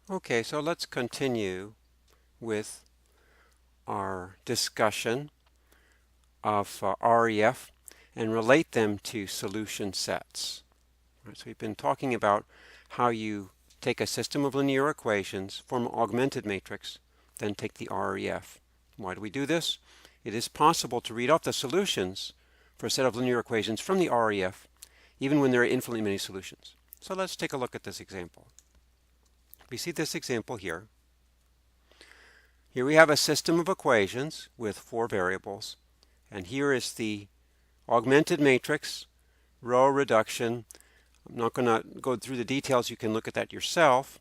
Okay, so let's continue with our discussion of REF and relate them to solution sets. Right, so we've been talking about how you take a system of linear equations, form an augmented matrix, then take the REF. Why do we do this? It is possible to read off the solutions for a set of linear equations from the REF, even when there are infinitely many solutions. So let's take a look at this example. We see this example here. Here we have a system of equations with 4 variables, and here is the augmented matrix, row reduction. I'm not going to go through the details, you can look at that yourself.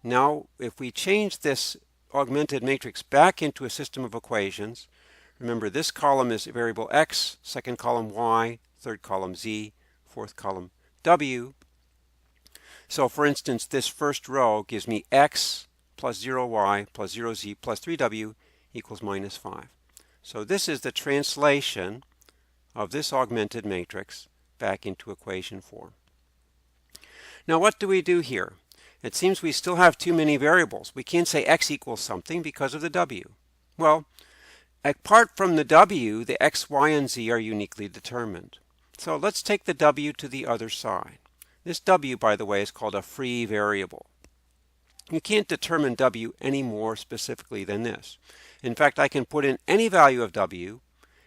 Now, if we change this augmented matrix back into a system of equations, remember this column is variable x, second column y, third column z, fourth column w. So for instance, this first row gives me x plus 0y plus 0z plus 3w equals minus 5. So this is the translation of this augmented matrix back into equation form. Now what do we do here? It seems we still have too many variables. We can't say x equals something because of the w. Well, apart from the w, the x, y, and z are uniquely determined. So let's take the w to the other side. This w, by the way, is called a free variable. You can't determine w any more specifically than this. In fact, I can put in any value of w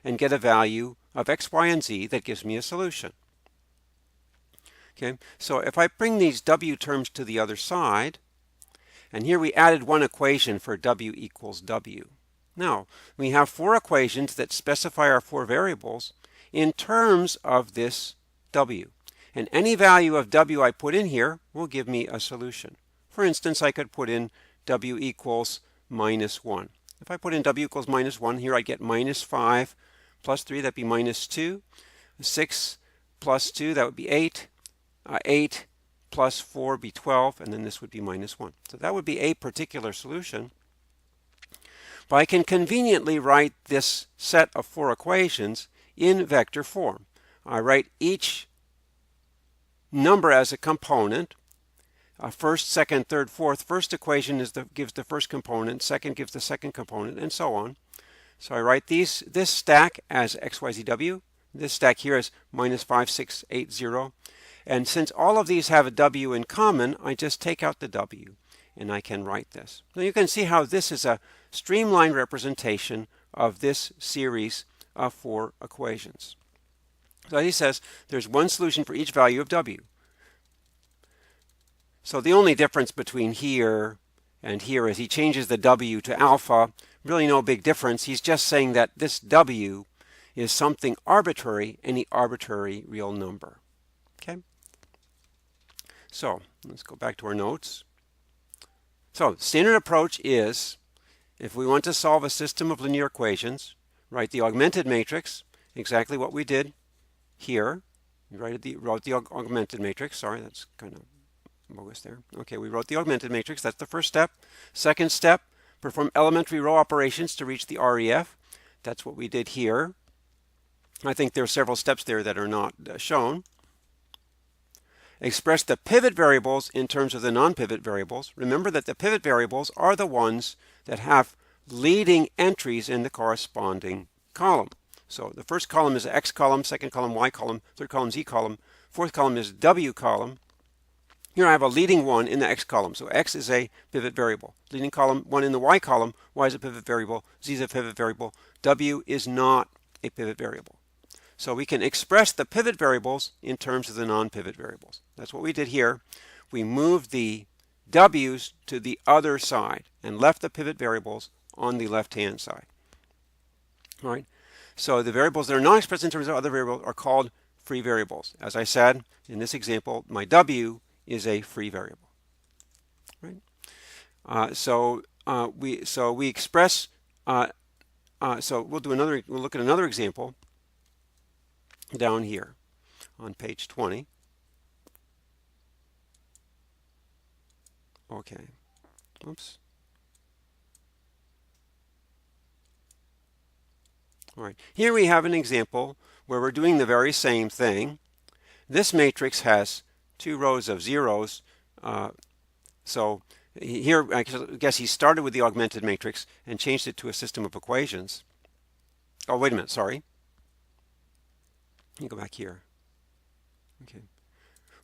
and get a value of x, y, and z that gives me a solution. Okay, so if I bring these w terms to the other side, and here we added one equation for w equals w. Now, we have 4 equations that specify our 4 variables in terms of this w. And any value of w I put in here will give me a solution. For instance, I could put in w equals minus 1. If I put in w equals minus 1, here I get minus 5 plus 3, that'd be minus 2. 6 plus 2, that would be 8. 8 plus 4 would be 12, and then this would be minus 1. So that would be a particular solution. But I can conveniently write this set of 4 equations in vector form. I write each number as a component. First, second, third, fourth. First equation gives the first component, second gives the second component, and so on. So I write this stack as x, y, z, w. This stack here is minus 5, 6, 8, 0. And since all of these have a w in common, I just take out the w, and I can write this. Now you can see how this is a streamlined representation of this series of 4 equations. So he says there's one solution for each value of w. So the only difference between here and here is he changes the w to alpha. Really no big difference. He's just saying that this w is something arbitrary, any arbitrary real number. Okay? So let's go back to our notes. So standard approach is, if we want to solve a system of linear equations, write the augmented matrix, exactly what we did here. We wrote the augmented matrix. Sorry, that's kind of bogus there. Okay, we wrote the augmented matrix. That's the first step. Second step, perform elementary row operations to reach the REF. That's what we did here. I think there are several steps there that are not shown. Express the pivot variables in terms of the non-pivot variables. Remember that the pivot variables are the ones that have leading entries in the corresponding column. So the first column is x column, second column y column, third column z column, fourth column is w column. Here I have a leading 1 in the x column, so x is a pivot variable. Leading column 1 in the y column, y is a pivot variable, z is a pivot variable, w is not a pivot variable. So we can express the pivot variables in terms of the non-pivot variables. That's what we did here. We moved the w's to the other side and left the pivot variables on the left-hand side. All right. So the variables that are not expressed in terms of other variables are called free variables. As I said, in this example, my w is a free variable. Right? So we express. So we'll look at another example down here on page 20. Okay. Oops. All right. Here we have an example where we're doing the very same thing. This matrix has 2 rows of zeros. So Here, I guess he started with the augmented matrix and changed it to a system of equations. Oh, wait a minute, sorry. Let me go back here. Okay.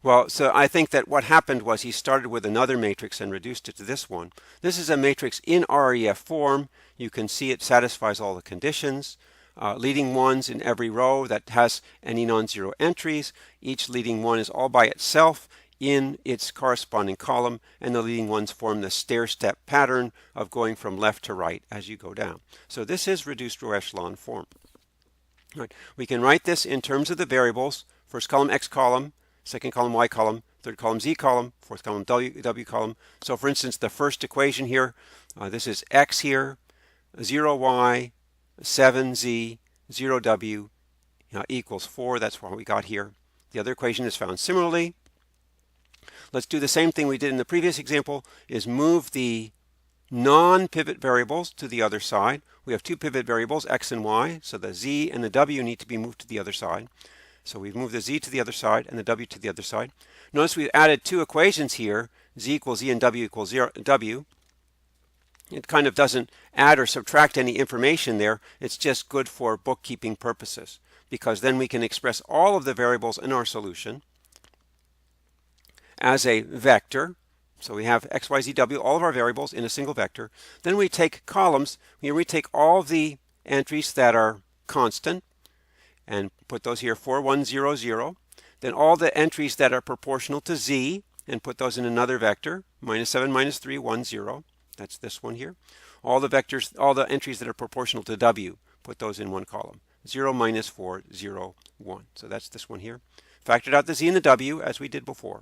Well, so I think that what happened was he started with another matrix and reduced it to this one. This is a matrix in REF form. You can see it satisfies all the conditions. Leading ones in every row that has any non-zero entries. Each leading one is all by itself in its corresponding column, and the leading ones form the stair-step pattern of going from left to right as you go down. So this is reduced row echelon form. Right. We can write this in terms of the variables. First column x column, second column y column, third column z column, fourth column w column. So for instance, the first equation here, this is x here, 0y, 7z, 0w equals 4. That's what we got here. The other equation is found similarly. Let's do the same thing we did in the previous example, is move the non-pivot variables to the other side. We have two pivot variables, x and y, so the z and the w need to be moved to the other side. So we've moved the z to the other side and the w to the other side. Notice we've added two equations here, z equals z and w equals w. It kind of doesn't add or subtract any information there. It's just good for bookkeeping purposes, because then we can express all of the variables in our solution as a vector. So we have x, y, z, w, all of our variables in a single vector. Then we take columns. Here we take all the entries that are constant and put those here, 4, 1, 0, 0. Then all the entries that are proportional to z and put those in another vector, minus 7, minus 3, 1, 0. That's this one here. All the vectors, all the entries that are proportional to w, put those in one column. 0, minus 4, 0, 1. So that's this one here. Factored out the z and the w as we did before.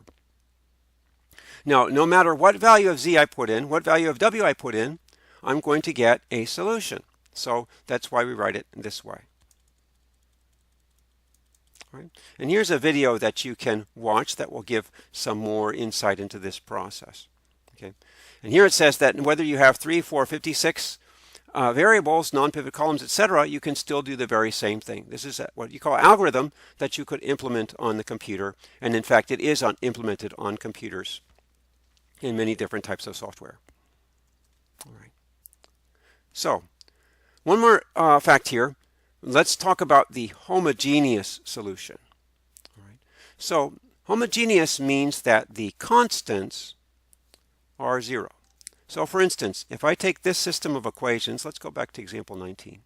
Now, no matter what value of z I put in, what value of w I put in, I'm going to get a solution. So that's why we write it this way. All right. And here's a video that you can watch that will give some more insight into this process. Okay. And here it says that whether you have 3, 4, 56 variables, non-pivot columns, etc., you can still do the very same thing. This is what you call an algorithm that you could implement on the computer. And in fact, it is implemented on computers in many different types of software. All right. So, one more fact here. Let's talk about the homogeneous solution. All right. So, homogeneous means that the constants are 0. So, for instance, if I take this system of equations, let's go back to example 19.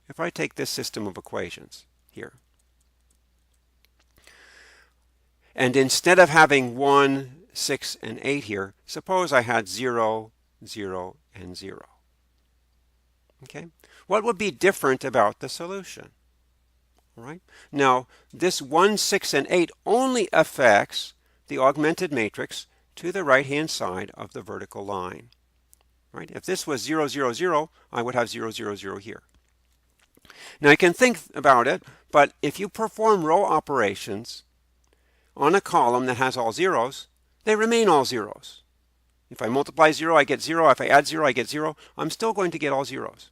If I take this system of equations here, and instead of having 1, 6, and 8 here, suppose I had 0, 0, and 0. Okay? What would be different about the solution? All right? Now, this 1, 6, and 8 only affects the augmented matrix to the right-hand side of the vertical line. Right? If this was 0, 0, 0, I would have 0, 0, 0 here. Now, you can think about it, but if you perform row operations on a column that has all zeros, they remain all zeros. If I multiply 0, I get 0. If I add 0, I get 0. I'm still going to get all zeros.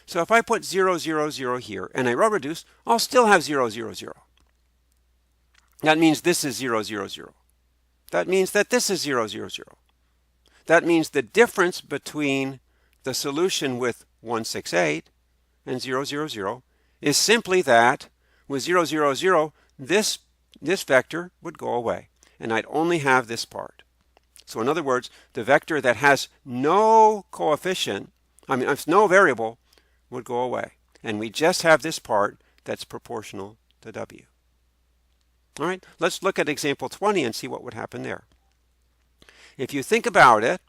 So if I put 0, 0, 0 here and I row reduce, I'll still have 0, 0, 0. That means this is 0, 0, 0. That means that this is 0, 0, 0. That means the difference between the solution with 1, 6, 8 and 0, 0, 0 is simply that with 0, 0, 0, this vector would go away, and I'd only have this part. So in other words, the vector that has no coefficient, no variable, would go away. And we just have this part that's proportional to w. All right, let's look at example 20 and see what would happen there. If you think about it,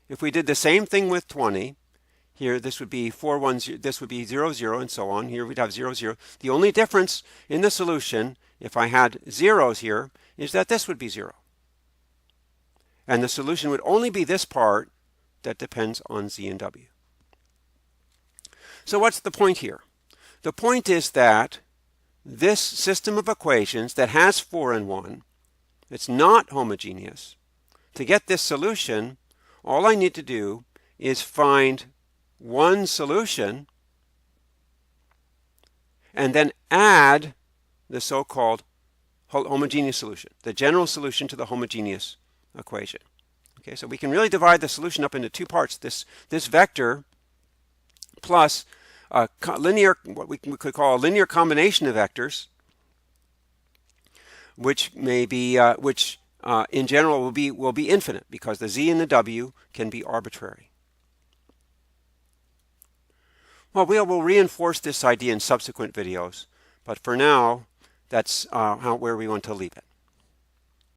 if we did the same thing with 20, here this would be 4, 1, 0, this would be 0, 0, and so on. Here we'd have 0, 0. The only difference in the solution, if I had zeros here, is that this would be 0. And the solution would only be this part that depends on z and w. So what's the point here? The point is that this system of equations that has 4 and 1, it's not homogeneous. To get this solution, all I need to do is find one solution and then add the so-called homogeneous solution, the general solution to the homogeneous equation. Okay, so we can really divide the solution up into two parts. This vector plus a linear, what we could call a linear combination of vectors, which may be in general will be infinite, because the z and the w can be arbitrary. Well, we will reinforce this idea in subsequent videos, but for now, that's where we want to leave it.